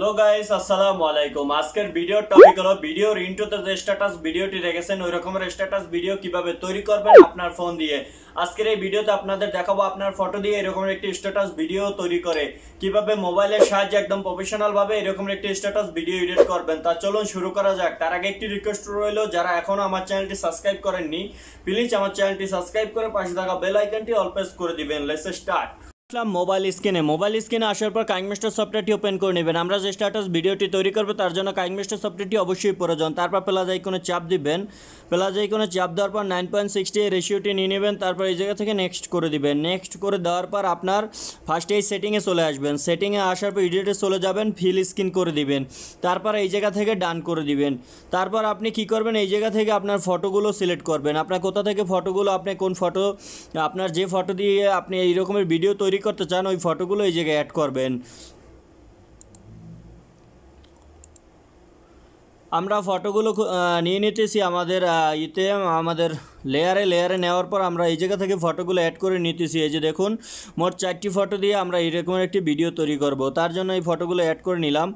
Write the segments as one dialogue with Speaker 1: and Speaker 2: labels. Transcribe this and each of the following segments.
Speaker 1: Hello guys, আসসালামু আলাইকুম। আজকের ভিডিওর টপিক হলো ভিডিওর ইন্ট্রোতে যে স্ট্যাটাস ভিডিওটি রেখেছেন ওই রকমের স্ট্যাটাস ভিডিও কিভাবে তৈরি করবেন আপনার ফোন দিয়ে। আজকের এই ভিডিওতে আপনাদের দেখাবো আপনার ফটো দিয়ে এরকম একটি স্ট্যাটাস ভিডিও তৈরি করে কিভাবে মোবাইলের সাহায্যে একদম প্রফেশনাল ভাবে এরকম একটি স্ট্যাটাস ভিডিও এডিট করবেন। তা চলুন শুরু করা যাক। তার আগে একটি রিকোয়েস্ট রইল, যারা এখনো আমার চ্যানেলটি সাবস্ক্রাইব করেননি প্লিজ আমার চ্যানেলটি সাবস্ক্রাইব করে পাশে থাকা বেল আইকনটি অল প্রেস করে দিবেন। Let's start. মোবাইল স্ক্রিনে আসার পর কাইনমাস্টার সফটওয়্যারটি ওপেন করে নেবেন। আমরা যে স্ট্যাটাস ভিডিওটি তৈরি করব তার জন্য কাইনমাস্টার সফটওয়্যারটি অবশ্যই প্রয়োজন। তারপর প্লাস আইকনে চাপ দিবেন। প্লাস আইকনে চাপ দেওয়ার পর 9.60 এই রেশিওটি নিয়ে নেবেন। তারপর এই জায়গা থেকে নেক্সট করে দিবেন। নেক্সট করে দেওয়ার পর আপনার ফার্স্টে এই সেটিংয়ে চলে আসবেন। সেটিংয়ে আসার পর এডিটে চলে যাবেন, ফিল স্ক্রিন করে দিবেন। তারপর এই জায়গা থেকে ডান করে দিবেন। তারপর আপনি কি করবেন, এই জায়গা থেকে আপনার ফটোগুলো সিলেক্ট করবেন। আপনার কোথা থেকে ফটোগুলো, আপনি কোন ফটো, আপনার যে ফটো দিয়ে আপনি এই রকমের ভিডিও তৈরি করতে চান ওই ফটোগুলো এই জায়গায় অ্যাড করবেন। আমরা ফটোগুলো নিয়ে নিতেছি আমাদের আমাদের লেয়ারে নেওয়ার পর আমরা এই জায়গা থেকে ফটোগুলো অ্যাড করে নিতেছি। এই যে দেখুন, মোট 4টি ফটো দিয়ে আমরা এরকম একটি ভিডিও তৈরি করব। তার জন্য এই ফটোগুলো অ্যাড করে নিলাম।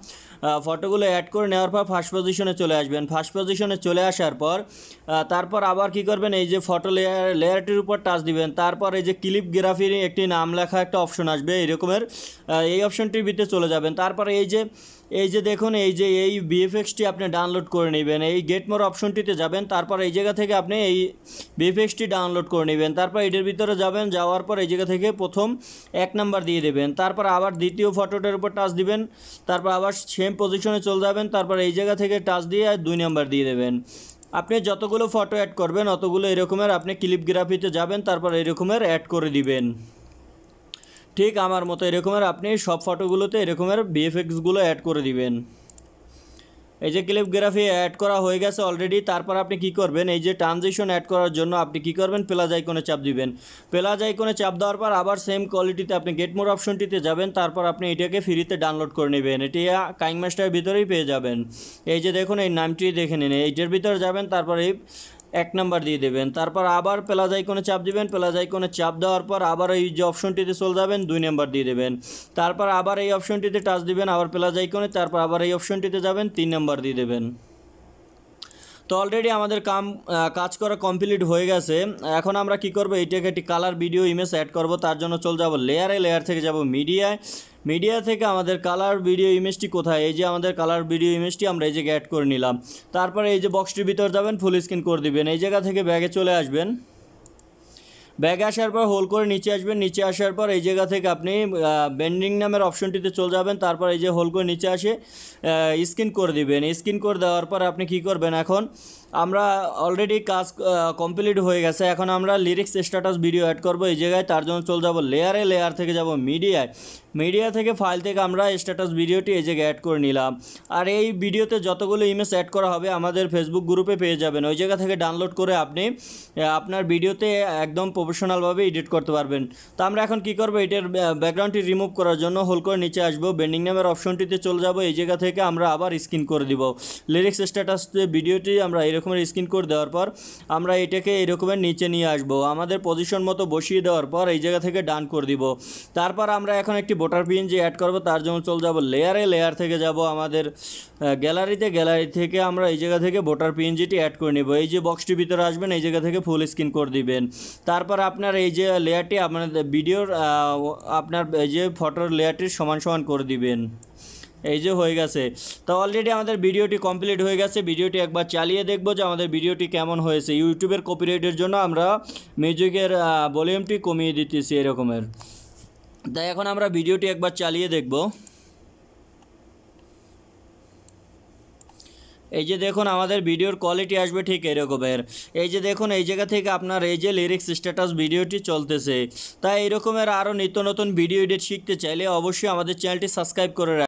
Speaker 1: ফটোগুলো অ্যাড করে নেওয়ার পর ফার্স্ট পজিশনে চলে আসবেন। ফার্স্ট পজিশনে চলে আসার পর তারপর আবার কি করবেন, এই যে ফটো লেয়ারটির উপর টাচ দিবেন। তারপর এই যে ক্লিপ গ্রাফির একটি নাম লেখা একটা অপশন আসবে এই রকমের, এই অপশনটির ভিতরে চলে যাবেন। তারপর এই যে দেখুন, এই ভিএফএক্সটি আপনি ডাউনলোড করে নেবেন। এই গেট মোর অপশনটিতে যাবেন। তারপর এই জায়গা থেকে আপনি এই ভিএফএক্সটি ডাউনলোড করে নেবেন। তারপর এটার ভিতরে যাবেন, যাওয়ার পর এই জায়গা থেকে প্রথম 1 নাম্বার দিয়ে দেবেন। তারপর আবার দ্বিতীয় ফটোটার উপর টাচ দিবেন। তারপর আবার সেম পজিশনে চলে যাবেন। তারপর এই জায়গা থেকে টাচ দিয়ে 2 নাম্বার দিয়ে দেবেন। আপনি যতগুলো ফটো অ্যাড করবেন অতগুলো এরকমের আপনি ক্লিপ গ্রাফিতে যাবেন। তারপর এরকমের অ্যাড করে দিবেন। ঠিক আমার মতো এরকমের আপনি সব ফটোগুলোতে এরকমের ভিএফএক্সগুলো অ্যাড করে দিবেন। এই যে ক্লিপ গ্রাফি অ্যাড করা হয়ে গেছে অলরেডি। তারপর আপনি কি করবেন, এই যে ট্রানজিশন অ্যাড করার জন্য আপনি কি করবেন, প্লাস আইকনে চাপ দিবেন। প্লাস আইকনে চাপ দেওয়ার পর আবার সেম কোয়ালিটিতে আপনি গেট মোর অপশনটিতে যাবেন। তারপর আপনি এটাকে ফ্রিতে ডাউনলোড করে নেবেন। এটি কাইনমাস্টারের ভিতরেই পেয়ে যাবেন। এই যে দেখুন, এই নামটি দেখে নিন, এইটার ভিতরে যাবেন। তারপর এই 1 নাম্বার দিয়ে দেবেন। তারপর আবার প্লাস আইকনে চাপ দিবেন। প্লাস আইকনে চাপ দেওয়ার পর আবার এই যে অপশনটিতে চলে যাবেন, 2 নাম্বার দিয়ে দেবেন। তারপর আবার এই অপশনটিতে টাচ দিবেন, আবার প্লাস আইকনে, তারপর আবার এই অপশনটিতে যাবেন, 3 নাম্বার দিয়ে দেবেন। তো অলরেডি আমাদের কাজ করা কমপ্লিট হয়ে গেছে। এখন আমরা কি করব, এইটাকে একটি কালার ভিডিও ইমেজ অ্যাড করব। তার জন্য চলে যাব লেয়ার থেকে যাব মিডিয়া থেকে আমাদের কালার ভিডিও ইমেজটি কোথায়, এই যে আমাদের কালার ভিডিও ইমেজটি আমরা এই জায়গায় অ্যাড করে নিলাম। তারপরে এই যে বক্সটির ভিতর যাবেন, ফুল স্ক্রিন করে দিবেন। এই জায়গা থেকে ব্যাগে চলে আসবেন। ব্যাগে আসার পর হোল্ড করে নিচে আসবেন। নিচে আসার পর এই জায়গা থেকে আপনি বেন্ডিং নামের অপশনটিতে চলে যাবেন। তারপর এই যে হোল্ড করে নিচে আসে স্ক্রিন করে দিবেন। স্ক্রিন করে দেওয়ার পর আপনি কি করবেন, এখন আমরা অলরেডি কাজ কমপ্লিট হয়ে গেছে। এখন আমরা লিরিক্স স্ট্যাটাস ভিডিও অ্যাড করব এই জায়গায়। তার জন্য চলে যাব লেয়ার থেকে যাব মিডিয়া থেকে ফাইল থেকে আমরা স্ট্যাটাস ভিডিওটি এই জায়গায় অ্যাড করে নিলাম। আর এই ভিডিওতে যতগুলো ইমেজ অ্যাড করা হবে আমাদের ফেসবুক গ্রুপে পেয়ে যাবেন। ওই জায়গা থেকে ডাউনলোড করে আপনি আপনার ভিডিওতে একদম প্রফেশনালভাবে এডিট করতে পারবেন। তো আমরা এখন কি করব, এটার ব্যাকগ্রাউন্ডটি রিমুভ করার জন্য হোল্ড করে নিচে আসবো, বেন্ডিং নামের অপশনটিতে চলে যাব। এই জায়গা থেকে আমরা আবার স্ক্রিন করে দিব। লিরিক্স স্ট্যাটাস ভিডিওটি আমরা এরকমের স্ক্রিন করে দেওয়ার পর আমরা এটাকে এরকমের নিচে নিয়ে আসবো। আমাদের পজিশন মতো বসিয়ে দেওয়ার পর এই জায়গা থেকে ডান করে দিব। তারপর আমরা এখন একটি ভোটার পিএনজি অ্যাড করব। তার জন্য চলে যাব লেয়ার থেকে যাব আমাদের গ্যালারি থেকে আমরা এই জায়গা থেকে ভোটার পিএনজিটি অ্যাড করে নেব। এই যে বক্সটির ভিতরে আসবেন, এই জায়গা থেকে ফুল স্ক্রিন করে দিবেন। তারপর আপনার এই যে লেয়ারটি আপনাদের ভিডিওর আপনার এই যে ফটোর লেয়ারটির সমান করে দিবেন। এই যে হয়ে গেছে। তো অলরেডি আমাদের ভিডিওটি কমপ্লিট হয়ে গেছে। ভিডিওটি একবার চালিয়ে দেখব যে আমাদের ভিডিওটি কেমন হয়েছে। ইউটিউবের কপিরাইটের জন্য আমরা মিউজিকের ভলিউমটি কমিয়ে দিতেছি এরকমের। তাই এখন আমরা ভিডিওটি একবার চালিয়ে দেখব। এই যে দেখুন, আমাদের ভিডিওর কোয়ালিটি আসবে ঠিক এরকমের। এই যে দেখুন, এই জায়গা থেকে আপনার এই যে লিরিক্স স্ট্যাটাস ভিডিওটি চলতেছে। তাই এরকমের আরও নিত্য নতুন ভিডিও এডিট শিখতে চাইলে অবশ্যই আমাদের চ্যানেলটি সাবস্ক্রাইব করে রাখবেন।